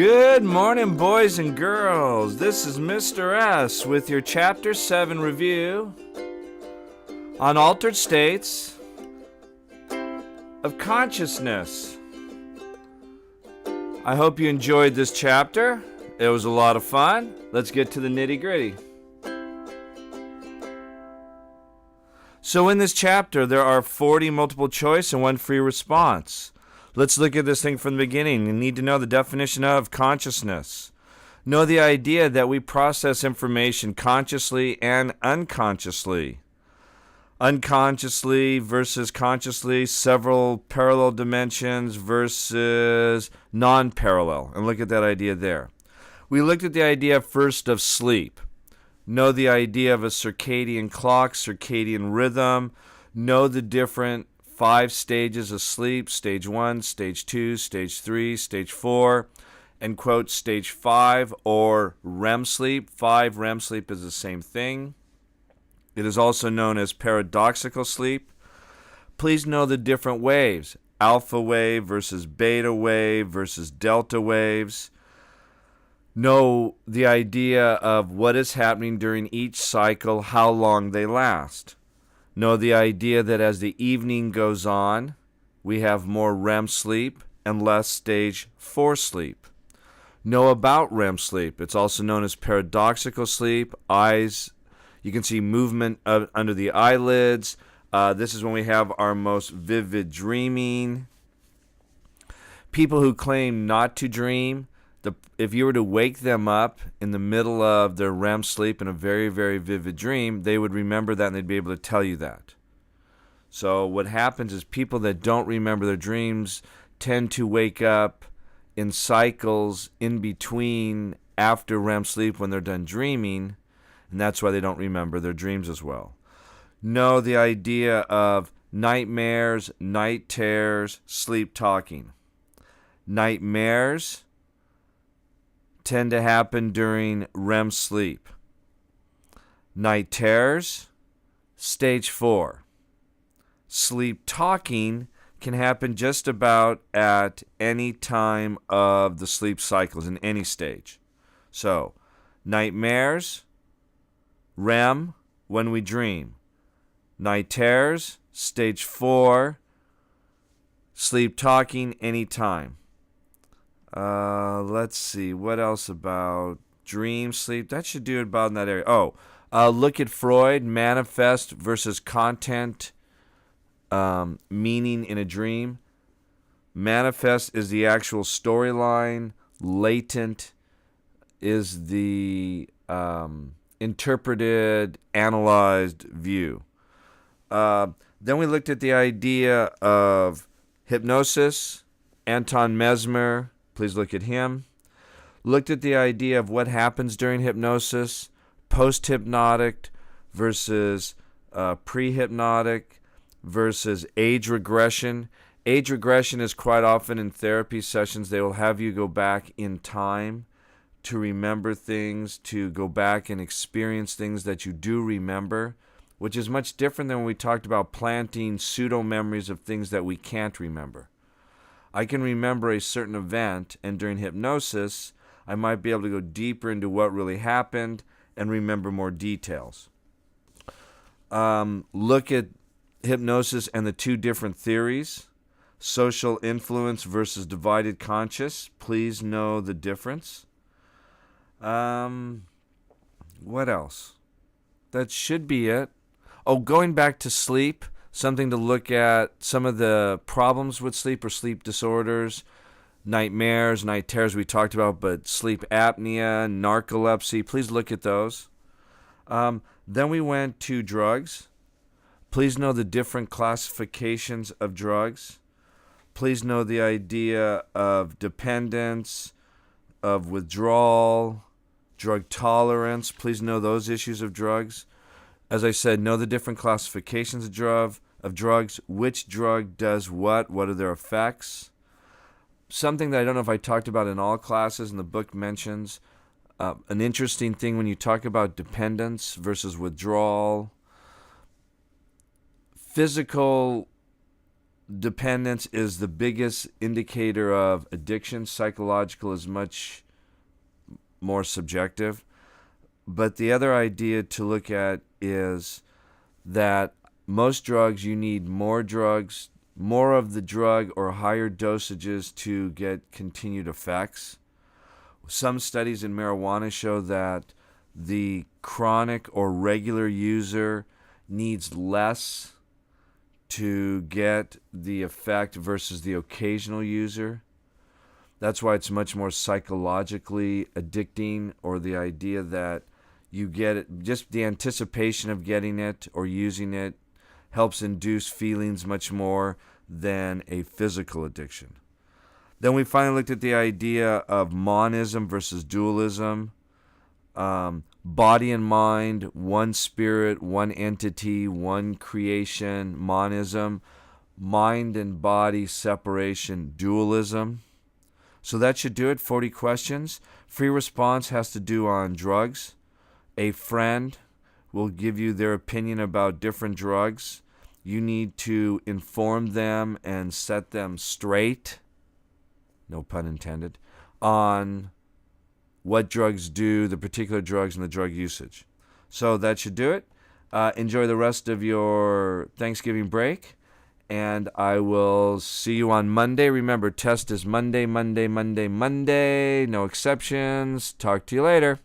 Good morning, boys and girls. This is Mr. S with your Chapter 7 review on altered states of consciousness. I hope you enjoyed this chapter. It was a lot of fun. Let's get to the nitty-gritty. So in this chapter, there are 40 multiple choice and one free response. Let's look at this thing from the beginning. You need to know the definition of consciousness. Know the idea that we process information consciously and unconsciously. Unconsciously versus consciously, several parallel dimensions versus non-parallel. And look at that idea there. We looked at the idea first of sleep. Know the idea of a circadian clock, circadian rhythm. Know the different 5 stages of sleep, stage 1, stage 2, stage 3, stage 4, and quote stage 5 or REM sleep. 5 REM sleep is the same thing. It is also known as paradoxical sleep. Please know the different waves, alpha wave versus beta wave versus delta waves. Know the idea of what is happening during each cycle, how long they last. Know the idea that as the evening goes on, we have more REM sleep and less stage 4 sleep. Know about REM sleep. It's also known as paradoxical sleep. Eyes, you can see movement under the eyelids. This is when we have our most vivid dreaming. People who claim not to dream, if you were to wake them up in the middle of their REM sleep in a very, very vivid dream, they would remember that and they'd be able to tell you that. So what happens is people that don't remember their dreams tend to wake up in cycles in between after REM sleep when they're done dreaming, and that's why they don't remember their dreams as well. Know the idea of nightmares, night terrors, sleep talking. Nightmares tend to happen during REM sleep. Night terrors, stage 4. Sleep talking can happen just about at any time of the sleep cycles in any stage. So, nightmares, REM, when we dream. Night terrors, stage 4. Sleep talking, anytime. Let's see, what else about dream sleep? That should do it about in that area. Look at Freud, manifest versus content, meaning in a dream. Manifest is the actual storyline. Latent is the interpreted, analyzed view. Then we looked at the idea of hypnosis. Anton Mesmer, please look at him. Looked at the idea of what happens during hypnosis, post-hypnotic versus pre-hypnotic versus age regression. Age regression is quite often in therapy sessions. They will have you go back in time to remember things, to go back and experience things that you do remember, which is much different than when we talked about planting pseudo-memories of things that we can't remember. I can remember a certain event, and during hypnosis, I might be able to go deeper into what really happened and remember more details. Look at hypnosis and the 2 different theories, social influence versus divided conscious. Please know the difference. What else? That should be it. Going back to sleep. Something to look at, some of the problems with sleep or sleep disorders, nightmares, night terrors we talked about, but sleep apnea, narcolepsy, please look at those. Then we went to drugs. Please know the different classifications of drugs. Please know the idea of dependence, of withdrawal, drug tolerance. Please know those issues of drugs. As I said, know the different classifications of drugs, which drug does what are their effects. Something that I don't know if I talked about in all classes, and the book mentions, an interesting thing when you talk about dependence versus withdrawal. Physical dependence is the biggest indicator of addiction. Psychological is much more subjective. But the other idea to look at is that most drugs, you need more drugs, more of the drug or higher dosages to get continued effects. Some studies in marijuana show that the chronic or regular user needs less to get the effect versus the occasional user. That's why it's much more psychologically addicting, or the idea that you get it, just the anticipation of getting it or using it helps induce feelings much more than a physical addiction. Then we finally looked at the idea of monism versus dualism. Body and mind, one spirit, one entity, one creation, monism. Mind and body separation, dualism. So that should do it. 40 questions. Free response has to do on drugs. A friend will give you their opinion about different drugs. You need to inform them and set them straight, no pun intended, on what drugs do, the particular drugs, and the drug usage. So that should do it. Enjoy the rest of your Thanksgiving break, and I will see you on Monday. Remember, test is Monday, Monday, Monday, Monday. No exceptions. Talk to you later.